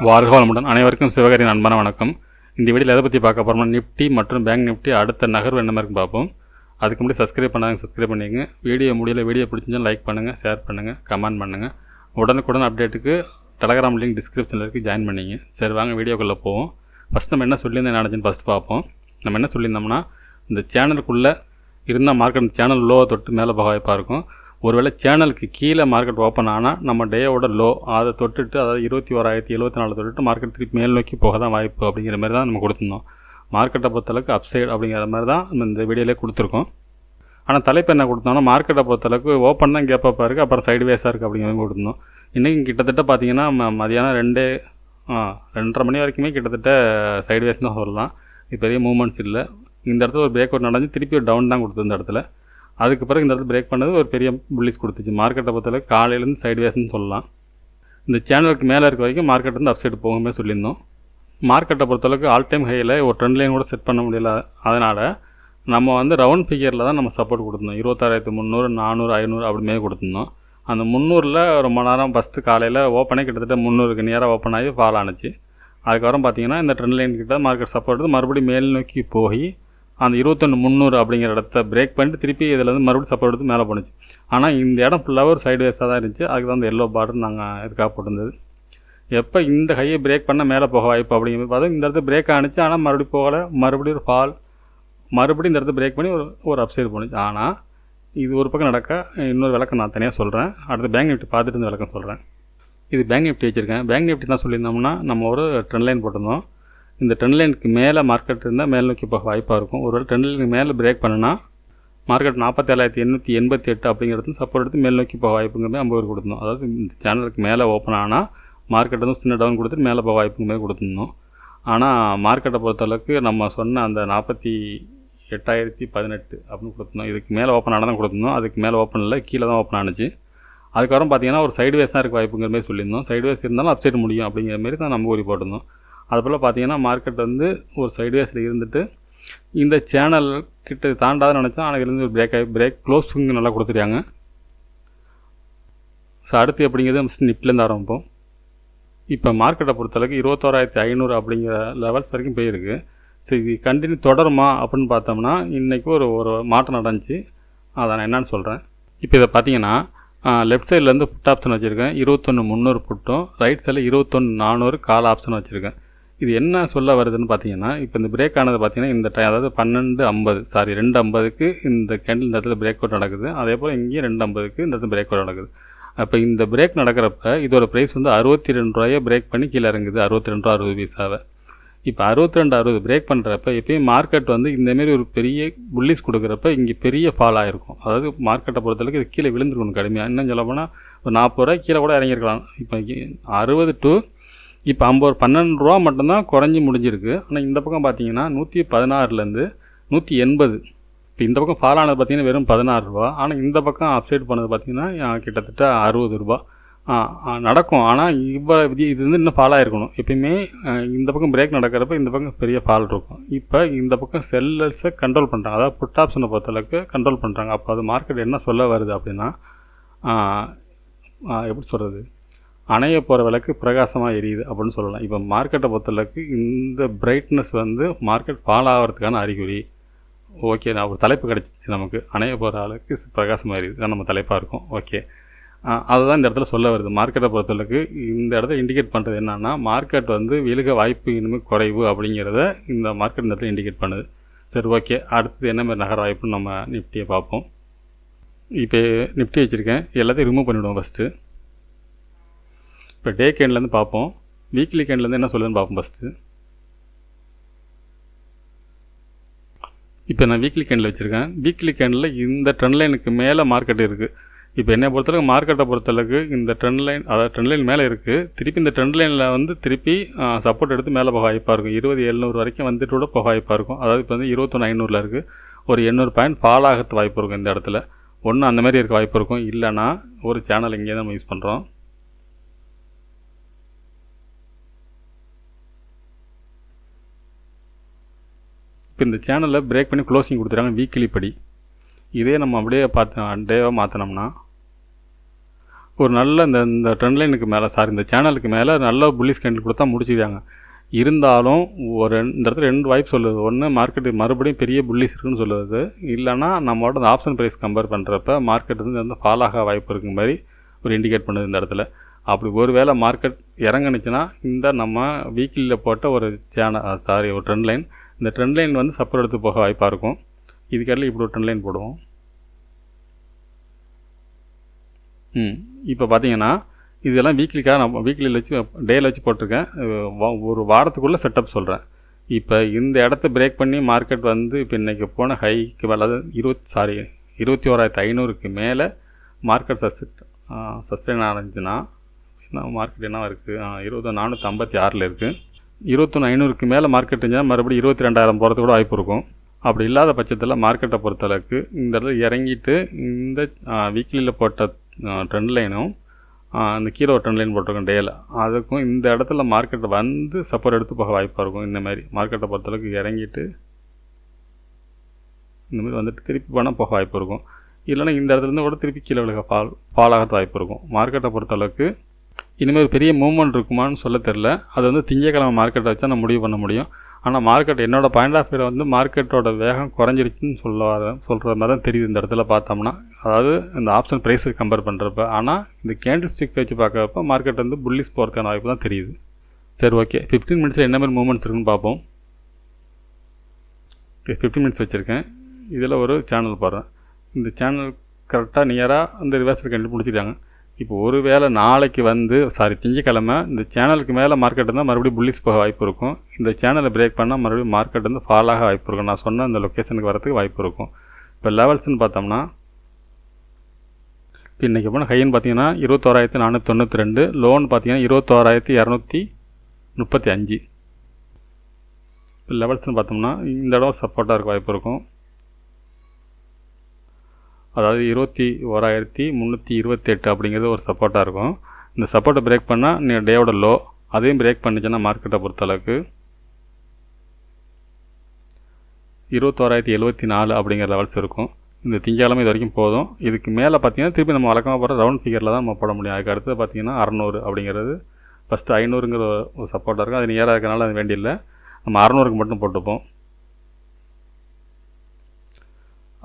வாழ்க வளமுடன். அனைவருக்கும் சிவகாரியின் அன்பான வணக்கம். இந்த வீடியோவில் எதை பற்றி பார்க்க போகிறோம்னா, நிஃப்டி மற்றும் பேங்க் நிஃப்டி அடுத்த நகர்வு என்ன மாதிரி பார்ப்போம். அதுக்கு முன்னாடி சப்ஸ்கிரைப் பண்ணிங்க. வீடியோ முடியல, வீடியோ பிடிச்சிருந்தால் லைக் பண்ணுங்கள், ஷேர் பண்ணுங்கள், கமெண்ட் பண்ணுங்கள். உடனுக்குடன் அப்டேட்டுக்கு டெலகிராம் லிங்க் டிஸ்கிரிப்ஷனில் இருக்குது, ஜாயின் பண்ணிங்க. சரி, வாங்க வீடியோக்குள்ளே போவோம். ஃபஸ்ட் நம்ம என்ன சொல்லியிருந்தோம், என்ன நடந்துச்சுன்னு ஃபஸ்ட் பார்ப்போம். நம்ம என்ன சொல்லியிருந்தோம்னா, இந்த சேனலுக்குள்ளே இருந்தால் மார்க்கெட் சேனல் லோவை தொட்டு மேலே போக வாய்ப்பாக இருக்கும். ஒருவேளை சேனலுக்கு கீழே மார்க்கெட் ஓப்பன் ஆனால் நம்ம டேயோட லோ அதை தொட்டுட்டு, அதாவது 21,074 தொட்டுட்டு மார்க்கெட் திருப்பி மேல் நோக்கி போக தான் வாய்ப்பு அப்படிங்கிற மாதிரி தான் நம்ம கொடுத்துருந்தோம். மார்க்கெட்டை பொறுத்தளவுக்கு அப்சைடு அப்படிங்கிற மாதிரி தான் நம்ம இந்த வீடியோவிலே கொடுத்துருக்கோம். ஆனால் தலைப்பு என்ன கொடுத்தோம்னா, மார்க்கெட்டை பொறுத்தளவுக்கு ஓப்பன் தான் கேப்பாக இருக்குது, அப்புறம் சைடு வேஸாக இருக்குது அப்படிங்கிற மாதிரி கொடுத்துருந்தோம். இன்றைக்கி கிட்டத்தட்ட பார்த்திங்கன்னா மதியானம் 2:30 மணி வரைக்குமே கிட்டத்தட்ட சைடு வேஸ் தான் சொல்லலாம். இது பெரிய மூவ்மெண்ட்ஸ் இல்லை. இந்த இடத்துல ஒரு பிரேக் அவுட் நடந்து திருப்பி ஒரு டவுன் தான் கொடுத்து இந்த இடத்துல. அதுக்கு பிறகு இந்த இடத்துல பிரேக் பண்ணது ஒரு பெரிய புல்லிஸ் கொடுத்துச்சு. மார்க்கெட்டை பொறுத்தளவுக்கு காலையிலேருந்து சைடு வேஸ்ன்னு சொல்லலாம். இந்த சேனலுக்கு மேலே இருக்க வரைக்கும் மார்க்கெட் வந்து அப்சைடு போகுமே சொல்லியிருந்தோம். மார்க்கெட்டை பொறுத்தளவுக்கு ஆல் டைம் ஹையில் ஒரு ட்ரெண்ட் லைன் கூட செட் பண்ண முடியல. அதனால் நம்ம வந்து ரவுண்ட் ஃபிகரில் தான் நம்ம சப்போர்ட் கொடுத்துருந்தோம். 26,300, 400, 500 அப்படிமே கொடுத்துருந்தோம். அந்த 300ல் ரொம்ப நேரம் ஃபஸ்ட்டு காலையில் ஓப்பனே கிட்டத்தட்ட 300க்கு நியராக ஓப்பன் ஆகி ஃபால் ஆனிச்சு. அதுக்கப்புறம் பார்த்திங்கன்னா இந்த ட்ரெண்ட் லைன் கிட்ட மார்க்கெட் சப்போர்ட் மறுபடியும் மேல் நோக்கி போய் அந்த 21,300 அப்படிங்கிற இடத்த பிரேக் பண்ணிட்டு திருப்பி இதில் வந்து மறுபடியும் சப்போர்ட் எடுத்து மேலே போணுச்சு. ஆனால் இந்த இடம் ஃபுல்லாக ஒரு சைடு வேஸாக தான் இருந்துச்சு. அதுக்கு தான் அந்த எல்லோ பார்டர் நாங்கள் இதுக்காக போட்டிருந்தது. எப்போ இந்த ஹையை பிரேக் பண்ண மேலே போக வாய்ப்பு அப்படிங்கிறது பார்த்தா இந்த இடத்துல பிரேக் ஆனிச்சு. ஆனால் மறுபடியும் போகலை, மறுபடியும் ஒரு ஃபால், மறுபடியும் இந்த இடத்த பிரேக் பண்ணி ஒரு அப்சைடு போணுச்சு. ஆனால் இது ஒரு பக்கம் நடக்க இன்னொரு விளக்கம் நான் தனியாக சொல்கிறேன். அடுத்து பேங்க் நிஃப்டி பார்த்துட்டு இந்த விளக்கம் சொல்கிறேன். இது பேங்க் நிஃப்டி வச்சுருக்கேன். பேங்க் நிஃப்டி தான் சொல்லியிருந்தோம்னா, நம்ம ஒரு ட்ரெண்ட் லைன் போட்டிருந்தோம். இந்த ட்ரெண்ட் லைனுக்கு மேலே மார்க்கெட் இருந்தால் மேல் நோக்கி போக வாய்ப்பாக இருக்கும். ஒருவேளை ட்ரெண்ட் லைனுக்கு மேலே பிரேக் பண்ணுனா மார்க்கெட் 47,888 அப்படிங்கிறது சப்போர்ட் எடுத்து மேல் நோக்கி போக வாய்ப்புங்க 50 கொடுத்துருந்தோம். அதாவது இந்த சேனலுக்கு மேலே ஓப்பன் ஆனால் மார்க்கெட் வந்து சின்ன டவுன் கொடுத்துட்டு மேலே போக வாய்ப்புங்க கொடுத்துருந்தோம். ஆனால் மார்க்கெட்டை பொறுத்தளவுக்கு நம்ம சொன்ன அந்த 48,018 அப்படின்னு கொடுத்துருந்தோம். இதுக்கு மேலே ஓப்பன் ஆனால் தான் கொடுத்துருந்தோம். அதுக்கு மேலே ஓப்பன் இல்லை, கீழே தான் ஓப்பன் ஆனிச்சு. அதுக்கப்புறம் பார்த்திங்கன்னா ஒரு சைடு வேஸ் தான் இருக்க வாய்ப்புங்கிற மாதிரி சொல்லியிருந்தோம். சைடு வேஸ் இருந்தாலும் அப்சைடு முடியும் அப்படிங்கிற மாதிரி தான் நம்ம கூறி போட்டிருந்தோம். அதுபோல் பார்த்திங்கன்னா மார்க்கெட் வந்து ஒரு சைடுவேஸில் இருந்துட்டு இந்த சேனல் கிட்ட தாண்டாத நினச்சோம். ஆனால் இதுலேருந்து ஒரு பிரேக் க்ளோஸிங் நல்லா கொடுத்துருக்காங்க. ஸோ அடுத்து எப்படிங்கிறது ஃபஸ்ட் நிஃப்டிலேருந்து ஆரம்பிப்போம். இப்போ மார்க்கெட்டை பொறுத்தளவுக்கு 21,500 அப்படிங்கிற லெவல்ஸ் வரைக்கும் போயிருக்கு. ஸோ இது கண்டினியூ தொடருமா அப்படின்னு பார்த்தோம்னா இன்றைக்கி ஒரு மாற்றம் நடந்துச்சு. அதை நான் என்னென்னு சொல்கிறேன். இப்போ இதை பார்த்தீங்கன்னா லெஃப்ட் சைட்லேருந்து புட் ஆப்ஷன் வச்சுருக்கேன். 21,300 புட்டும், ரைட் சைடில் 21,400 கால் ஆப்ஷன் வச்சுருக்கேன். இது என்ன சொல்ல வருதுன்னு பார்த்தீங்கன்னா, இப்போ இந்த பிரேக் ஆனது பார்த்தீங்கன்னா இந்த அதாவது 2:50க்கு இந்த கேண்டில் இந்த இடத்துல பிரேக் அவுட் நடக்குது. அதே போல் இங்கேயும் 2:50க்கு இந்த இடத்துல பிரேக் அவுட் நடக்குது. அப்போ இந்த பிரேக் நடக்கிறப்ப இதோட ப்ரைஸ் வந்து 62 ரூபாயை பிரேக் பண்ணி கீழே இறங்குது, 62.60 ரூபா. இப்போ 62.60 பிரேக் பண்ணுறப்ப எப்பயும் மார்க்கெட் வந்து இந்தமாரி ஒரு பெரிய புல்லிஸ் கொடுக்குறப்ப இங்கே பெரிய ஃபால் ஆகிருக்கும். அதாவது மார்க்கெட்டை பொறுத்தளவுக்கு இது கீழே விழுந்துருக்கணும் கடுமையாக. இன்னும் சொல்ல போனால் ஒரு 40 ரூபாய் கீழே கூட இறங்கியிருக்கலாம். இப்போ 60 to இப்போ 12 ரூபா மட்டும்தான் குறைஞ்சி முடிஞ்சிருக்கு. ஆனால் இந்த பக்கம் பார்த்தீங்கன்னா 116லேருந்து 180. இப்போ இந்த பக்கம் ஃபால் ஆனது பார்த்திங்கன்னா வெறும் 16 ரூபா. ஆனால் இந்த பக்கம் அப்சைட் பண்ணது பார்த்திங்கன்னா கிட்டத்தட்ட 60 ரூபா நடக்கும். ஆனால் இது வந்து இன்னும் ஃபால் ஆகிருக்கணும். எப்பயுமே இந்த பக்கம் பிரேக் நடக்கிறப்ப இந்த பக்கம் பெரிய ஃபால் இருக்கும். இப்போ இந்த பக்கம் செல்லர்ஸை கண்ட்ரோல் பண்ணுறாங்க, அதாவது புட் ஆப்ஷனை பொறுத்தளவுக்கு கண்ட்ரோல் பண்ணுறாங்க. அப்போ அது மார்க்கெட் என்ன சொல்ல வருது அப்படின்னா, எப்படி சொல்கிறது, அணைய போகிற விளக்கு பிரகாசமாக எரியுது அப்படின்னு சொல்லலாம். இப்போ மார்க்கெட்டை பொறுத்தளவுக்கு இந்த பிரைட்னஸ் வந்து மார்க்கெட் ஃபால் ஆகிறதுக்கான அறிகுறி. ஓகே, நான் ஒரு தலைப்பு கிடச்சிச்சு நமக்கு, அணைய போகிற அளவுக்கு பிரகாசமாக எரியுது தான் நம்ம தலைப்பாக இருக்கும். ஓகே, அதுதான் இந்த இடத்துல சொல்ல வருது. மார்க்கெட்டை பொறுத்தளவுக்கு இந்த இடத்துல இண்டிகேட் பண்ணுறது என்னென்னா, மார்க்கெட் வந்து விழுக வாய்ப்பு இனிமேல் குறைவு அப்படிங்கிறத இந்த மார்க்கெட் இந்த இடத்துல இண்டிகேட் பண்ணுது. சரி, ஓகே, அடுத்தது என்ன மாதிரி நகர வாய்ப்புன்னு நம்ம நிஃப்டியை பார்ப்போம். இப்போ நிஃப்டி வச்சுருக்கேன், எல்லாத்தையும் ரிமூவ் பண்ணிவிடுவோம் ஃபஸ்ட்டு. இப்போ டே கேண்ட்லேருந்து பார்ப்போம், வீக்லி கேண்ட்லேருந்து என்ன சொல்லுதுன்னு பார்ப்போம் ஃபஸ்ட்டு. இப்போ நான் வீக்லி கேண்டில் வச்சுருக்கேன். வீக்லி கேண்டில் இந்த ட்ரெண்ட் லைனுக்கு மேலே மார்க்கெட் இருக்குது. இப்போ என்னை பொறுத்தளவுக்கு மார்க்கெட்டை பொறுத்தளவுக்கு இந்த ட்ரெண்ட் லைன், அதாவது ட்ரெண்ட் லைன் மேலே இருக்குது. திருப்பி இந்த ட்ரெண்ட் லைனில் வந்து திருப்பி சப்போர்ட் எடுத்து மேலே போக வாய்ப்பாக இருக்கும். 20,700 வரைக்கும் வந்துட்டு கூட போக வாய்ப்பாக இருக்கும். அதாவது இப்போ வந்து 21,500 இருக்குது. ஒரு 800 பாயிண்ட் ஃபால் ஆகிறது வாய்ப்பு இருக்கும் இந்த இடத்துல. ஒன்று அந்த மாதிரி இருக்க வாய்ப்பு இருக்கும். இல்லைனா ஒரு சேனல் இங்கே தான் நம்ம யூஸ் பண்ணுறோம். இப்போ இந்த சேனலில் பிரேக் பண்ணி க்ளோசிங் கொடுத்துருக்காங்க வீக்லி படி. இதே நம்ம அப்படியே டேவாக மாற்றினோம்னா ஒரு நல்ல இந்த ட்ரெண்ட் லைனுக்கு மேலே இந்த சேனலுக்கு மேலே நல்ல புல்லிஷ் கேண்டில் கொடுத்தா முடிச்சிருக்காங்க. இருந்தாலும் இந்த இடத்துல 2 வாய்ப்பு சொல்லுது. ஒன்று மார்க்கெட்டு மறுபடியும் பெரிய புல்லிஷ் இருக்குன்னு சொல்லுது, இல்லைனா நம்மளோட அந்த ஆப்ஷன் ப்ரைஸ் கம்பேர் பண்ணுறப்ப மார்க்கெட் வந்து ஃபால் ஆக வாய்ப்பு இருக்குங்க மாதிரி ஒரு இண்டிகேட் பண்ணுது இந்த இடத்துல. அப்படி ஒரு வேளை மார்க்கெட் இறங்குனுச்சுன்னா நம்ம வீக்லியில் போட்ட ஒரு ஒரு ட்ரெண்ட் லைன், இந்த ட்ரெண்ட் லைன் வந்து சப்போர்ட் எடுத்து போக வாய்ப்பாக இருக்கும். இதுக்கடையில் இப்படி ஒரு ட்ரெண்ட் லைன் போடுவோம். இப்போ பார்த்தீங்கன்னா இதெல்லாம் வீக்லிக்காக நான் வீக்லியில் வச்சு டேயில் வச்சு போட்டிருக்கேன். ஒரு வாரத்துக்குள்ளே செட்டப் சொல்கிறேன். இப்போ இந்த இடத்த பிரேக் பண்ணி மார்க்கெட் வந்து இப்போ இன்றைக்கி போன ஹைக்கு அதாவது 21,500க்கு மேலே மார்க்கெட் சஸ்டெயின் ஆனிச்சுன்னா மார்க்கெட் என்ன இருக்குது, 2456 இருக்குது. 21,500க்கு மேலே மார்க்கெட் இருந்தால் மறுபடியும் 22,000 போகிறதுக்கு கூட வாய்ப்பு இருக்கும். அப்படி இல்லாத பட்சத்தில் மார்க்கெட்டை பொறுத்தளவுக்கு இந்த இடத்துல இறங்கிட்டு இந்த வீக்லியில் போட்ட ட்ரெண்ட் லைனும் இந்த கீழே ஒரு ட்ரெண்ட் லைன் போட்டிருக்கோம் டேயில், அதுக்கும் இந்த இடத்துல மார்க்கெட்டை வந்து சப்போர்ட் எடுத்து போக வாய்ப்பாக இருக்கும். இந்த மாதிரி மார்க்கெட்டை பொறுத்தளவுக்கு இறங்கிட்டு இந்த மாதிரி வந்துட்டு திருப்பி போனால் போக வாய்ப்பு இருக்கும். இல்லைனா இந்த இடத்துலேருந்து கூட திருப்பி கீழே விலக ஃபால் ஆகிறது வாய்ப்பு இருக்கும். மார்க்கெட்டை பொறுத்தளவுக்கு இனிமேல் பெரிய மூவ்மெண்ட் இருக்குமான்னு சொல்ல தெரில. அது வந்து திங்கக்கிழமை மார்க்கெட்டை வச்சா நான் முடிவு பண்ண முடியும். ஆனால் மார்க்கெட் என்னோடய பாயிண்ட் ஆஃப் வியூவில் வந்து மார்க்கெட்டோட வேகம் குறைஞ்சிருச்சுன்னு சொல்கிற மாதிரி தான் தெரியுது இந்த இடத்துல பார்த்தோம்னா. அதாவது இந்த ஆப்ஷன் ப்ரைஸுக்கு கம்பேர் பண்ணுறப்ப. ஆனால் இந்த கேண்டில் ஸ்டிக் வச்சு பார்க்குறப்ப மார்க்கெட் வந்து புல்லிஷ் போகிறதுக்கான வாய்ப்பு தான் தெரியுது. சரி, ஓகே. 15 மினிட்ஸில் என்ன மாதிரி மூவ்மெண்ட்ஸ் இருக்குன்னு பார்ப்போம். 15 மினிட்ஸ் வச்சுருக்கேன். இதில் ஒரு சேனல் போடுறேன். இந்த சேனல் கரெக்டாக நியராக அந்த ரிவர்சல் கேண்டில் முடிச்சிட்டாங்க. இப்போ ஒரு வேளை நாளைக்கு வந்து திங்கக்கிழமை இந்த சேனலுக்கு மேலே மார்க்கெட் இருந்தால் மறுபடியும் புல்லிஷ் போக வாய்ப்பு இருக்கும். இந்த சேனலை பிரேக் பண்ணால் மறுபடியும் மார்க்கெட் வந்து ஃபால் ஆக வாய்ப்பு இருக்கும். நான் சொன்ன அந்த லொக்கேஷனுக்கு வரதுக்கு வாய்ப்பு இருக்கும். இப்போ லெவல்ஸ்ன்னு பார்த்தோம்னா இப்போ இன்றைக்கி போனால் ஹைன்னு பார்த்தீங்கன்னா 21,492, லோன் பார்த்தீங்கன்னா 21,235. இப்போ லெவல்ஸ்ன்னு பார்த்தோம்னா இந்த இடம் சப்போர்ட்டாக இருக்க வாய்ப்பு இருக்கும். அதாவது 21,328 அப்படிங்கிறது ஒரு சப்போர்ட்டாக இருக்கும். இந்த சப்போர்ட்டை பிரேக் பண்ணால் டேவோட லோ, அதையும் பிரேக் பண்ணிச்சுன்னா மார்க்கெட்டை பொறுத்தளவுக்கு 21,074 அப்படிங்கிற லெவல்ஸ் இருக்கும். இந்த திங்கக்கிழமை இது வரைக்கும் போதும். இதுக்கு மேலே பார்த்தீங்கன்னா திருப்பி நம்ம வழக்கமாக போகிற ரவுண்ட் ஃபிகரில் தான் நம்ம போட முடியும். அதுக்கு அடுத்து பார்த்தீங்கன்னா 600 அப்படிங்கிறது ஃபஸ்ட்டு 500ங்கிற ஒரு சப்போர்ட்டாக இருக்கும். அது நியராக இருக்கனால அது வேண்டியில்லை, நம்ம 600க்கு மட்டும் போட்டுப்போம்.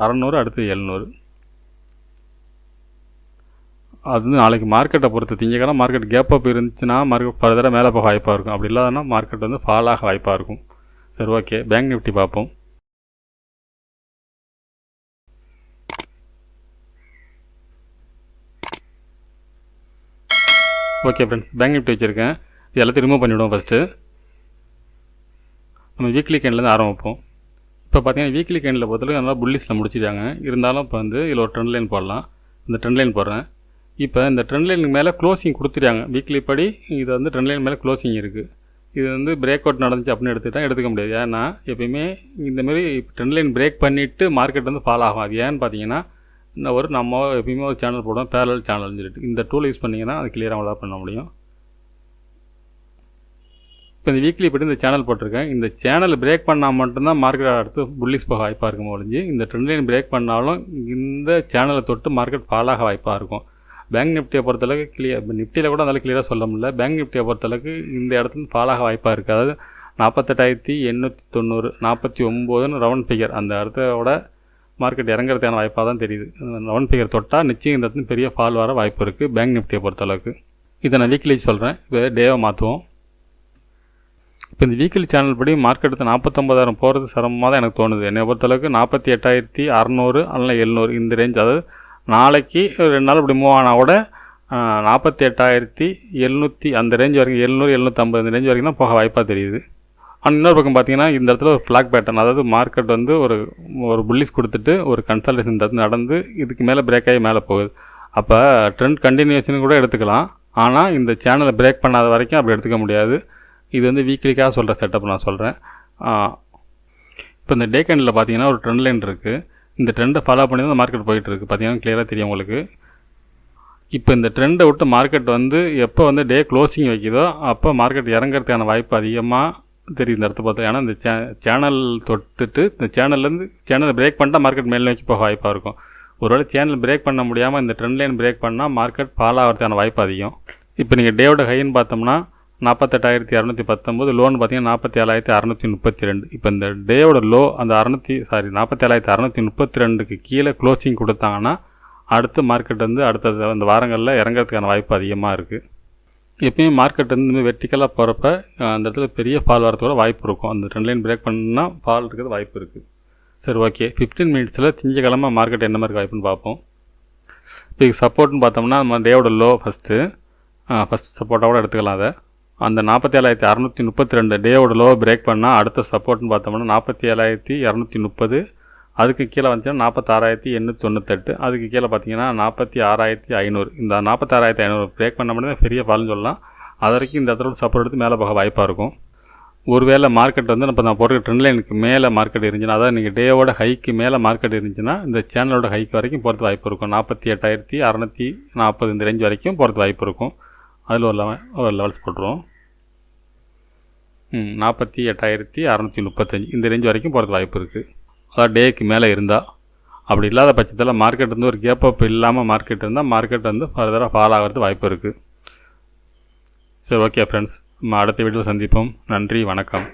600 அடுத்து 700. அது வந்து நாளைக்கு மார்க்கெட்டை பொறுத்து திங்கக்கிழமை மார்க்கெட் கேப் அப் இருந்துச்சுன்னா மார்க்கெட் ஃபர்தராக மேலே போக வாய்ப்பாக இருக்கும். அப்படி இல்லாதனா மார்க்கெட் வந்து ஃபால் ஆக வாய்ப்பாக இருக்கும். சரி, ஓகே. பேங்க் நிஃப்டி பார்ப்போம். ஓகே ஃப்ரெண்ட்ஸ், பேங்க் நிஃப்டி வச்சுருக்கேன். இது எல்லாத்தையும் ரிமூவ் பண்ணிவிடுவோம். ஃபஸ்ட்டு நம்ம வீக்லி கேண்ட்லேருந்து ஆரம்பிப்போம். இப்போ பார்த்தீங்கன்னா வீக்லி கேண்டில் பொறுத்தவரைக்கும் நல்லா புல்லிஷில் முடிச்சிட்டாங்க. இருந்தாலும் இப்போ வந்து இதில் ஒரு ட்ரெண்ட் லைன் போடலாம். இந்த ட்ரெண்ட் லைன் போடுறேன். இப்போ இந்த ட்ரெண்ட் லைனுக்கு மேலே க்ளோசிங் கொடுத்துட்டாங்க. வீக்லி படி இது வந்து ட்ரெண்ட் லைன் மேலே க்ளோசிங் இருக்குது. இது வந்து பிரேக் அவுட் நடந்துச்சு அப்படின்னு எடுத்துக்கிட்டால் எடுத்துக்க முடியாது. ஏன்னா எப்பயுமே இந்தமாரி ட்ரெண்ட் லைன் பிரேக் பண்ணிவிட்டு மார்க்கெட் வந்து ஃபால் ஆகும். அது ஏன்னு பார்த்தீங்கன்னா நம்ம எப்பயுமே ஒரு சேனல் போடுவோம், பேரலல் சேனல்னு சொல்லிட்டு. இந்த டூல் யூஸ் பண்ணிங்கன்னா அது கிளியராக அவ்வளோ பண்ண முடியும். இப்போ இந்த வீக்லி படி இந்த சேனல் போட்டிருக்கேன். இந்த சேனல் பிரேக் பண்ணால் மட்டும்தான் மார்க்கெட் அடுத்து புல்லிஷ் போக வாய்ப்பாக இருக்கும் ஒழிஞ்சு, இந்த ட்ரெண்ட் லைன் பிரேக் பண்ணாலும் இந்த சேனலை தொட்டு மார்க்கெட் ஃபால் ஆக வாய்ப்பாக இருக்கும். பேங்க் நிஃப்டியை பொறுத்தளவுக்கு நிஃப்டியில் கூட அதனால் கிளியராக சொல்ல முடியல. பேங்க் நிஃப்டியை பொறுத்தளவுக்கு இந்த இடத்துல ஃபால் ஆக வாய்ப்பாக இருக்குது. அதாவது 48,890, 49ன்னு ரவுண்ட் ஃபிகர் அந்த இடத்தோட மார்க்கெட் இறங்குறதுக்கான வாய்ப்பாக தான் தெரியுது. ரவுண்ட் ஃபிகர் தொட்டால் நிச்சயம் இந்த இடத்துல பெரிய ஃபால் வர வாய்ப்பு இருக்குது பேங்க் நிஃப்டியை பொறுத்தளவுக்கு. இதை நான் வீக்லி சொல்கிறேன். இப்போ டேவை மாற்றுவோம். இப்போ இந்த வீக்லி சேனல் படி மார்க்கெட் 49,000 போகிறது சிரமமாக தான் எனக்கு தோணுது. என்னை பொறுத்தளவுக்கு 48,600 அல்ல 700 இந்த ரேஞ்ச். அதாவது நாளைக்கு 2 நாள் இப்படி மூவ் ஆனால் கூட 48,700 அந்த ரேஞ்ச் வரைக்கும் 700, 750 இந்த ரேஞ்ச் வரைக்கும் தான் போக வாய்ப்பாக தெரியுது. ஆனால் இன்னொரு பக்கம் பார்த்தீங்கன்னா இந்த இடத்துல ஒரு ஃப்ளாக் பேட்டர்ன், அதாவது மார்க்கெட் வந்து ஒரு புல்லிஷ் கொடுத்துட்டு ஒரு கன்சல்டேஷன் இந்த இடத்துல நடந்து இதுக்கு மேலே பிரேக் ஆகி மேலே போகுது. அப்போ ட்ரெண்ட் கண்டினியூஷன் கூட எடுத்துக்கலாம். ஆனால் இந்த சேனலை பிரேக் பண்ணாத வரைக்கும் அப்படி எடுத்துக்க முடியாது. இது வந்து வீக்லிக்காக சொல்கிற செட்டப் நான் சொல்கிறேன். இப்போ இந்த டே கேண்டில் பார்த்தீங்கன்னா ஒரு ட்ரெண்ட் லைன் இருக்குது. இந்த ட்ரெண்டை ஃபாலோ பண்ணி தான் மார்க்கெட் போயிட்டுருக்கு. பார்த்தீங்கன்னா கிளியராக தெரியும் உங்களுக்கு. இப்போ இந்த ட்ரெண்டை விட்டு மார்க்கெட் வந்து எப்போ வந்து டே க்ளோசிங் வைக்குதோ அப்போ மார்க்கெட் இறங்கிறதுக்கான வாய்ப்பு அதிகமாக தெரியுது இந்த இடத்த பார்த்தா. ஏன்னா இந்த சேனல் தொட்டுட்டு இந்த சேனல்லேருந்து சேனலை பிரேக் பண்ணிட்டால் மார்க்கெட் மேலே வச்சு போக வாய்ப்பாக இருக்கும். ஒருவேளை சேனல் பிரேக் பண்ண முடியாமல் இந்த ட்ரெண்ட் லைன் பிரேக் பண்ணால் மார்க்கெட் ஃபால் ஆகிறதுக்கான வாய்ப்பு அதிகம். இப்போ நீங்கள் டேவோட ஹைன்னு பார்த்தோம்னா 48,219, லோன்னு பார்த்தீங்கன்னா 47,632. இப்போ இந்த டேவோட லோ அந்த 47,632க்கு கீழே க்ளோசிங் கொடுத்தாங்கன்னா அடுத்த மார்க்கெட் வந்து அடுத்த அந்த வாரங்களில் இறங்கிறதுக்கான வாய்ப்பு அதிகமாக இருக்குது. எப்பயும் மார்க்கெட் வந்து இந்த வெர்டிக்கலாக போகிறப்ப அந்த இடத்துல பெரிய ஃபால் வரத்தோட வாய்ப்பு இருக்கும். அந்த ட்ரெண்ட் லைன் பிரேக் பண்ணால் ஃபால் இருக்கிறது வாய்ப்பு இருக்குது. சரி, ஓகே. 15 மினிட்ஸில் திங்கக்கிழமை மார்க்கெட் என்ன மாதிரி வாய்ப்புன்னு பார்ப்போம். இப்போ சப்போர்ட்னு பார்த்தோம்னா நம்ம டேவோட லோ ஃபஸ்ட்டு சப்போர்ட்டாக கூட எடுத்துக்கலாம். அதை அந்த 47,632 டேவோட லோ பிரேக் பண்ணால் அடுத்த சப்போர்ட்னு பார்த்தோம்னா 47,230. அதுக்கு கீழே வந்துச்சுன்னா 46,898. அதுக்கு கீழே பார்த்தீங்கன்னா 46,500. இந்த 46,500 பிரேக் பண்ண மட்டும் தான் பெரிய ஃபால்னு சொல்லலாம். அது வரைக்கும் இந்த இடத்துல சப்போர்ட் எடுத்து மேலே போக வாய்ப்பாக இருக்கும். ஒருவேளை மார்க்கெட் வந்து நான் போடுற ட்ரெண்ட் லைனுக்கு மேலே மார்க்கெட் இருந்துச்சுன்னா, அதாவது நீங்கள் டேவோட ஹைக்கு மேலே மார்க்கெட் இருந்துச்சுன்னா இந்த சேனலோட ஹைக்கு வரைக்கும் போகிறது வாய்ப்பு இருக்கும். 48,640 இந்த ரேஞ்ச் வரைக்கும் போகிறது வாய்ப்பு இருக்கும். அதில் ஒரு லெவல்ஸ் போட்டுருவோம். 48,635 இந்த ரேஞ்ச் வரைக்கும் போகிறது வாய்ப்பு இருக்குது. அதாவது டேக்கு மேலே இருந்தால். அப்படி இல்லாத பட்சத்தில் மார்க்கெட் வந்து ஒரு கேப் அப் இல்லாமல் மார்க்கெட் இருந்தால் மார்க்கெட் வந்து ஃபர்தராக ஃபால் ஆகிறது வாய்ப்பு இருக்குது. சரி, ஓகே ஃப்ரெண்ட்ஸ், நம்ம அடுத்த வீடியோவில் சந்திப்போம். நன்றி, வணக்கம்.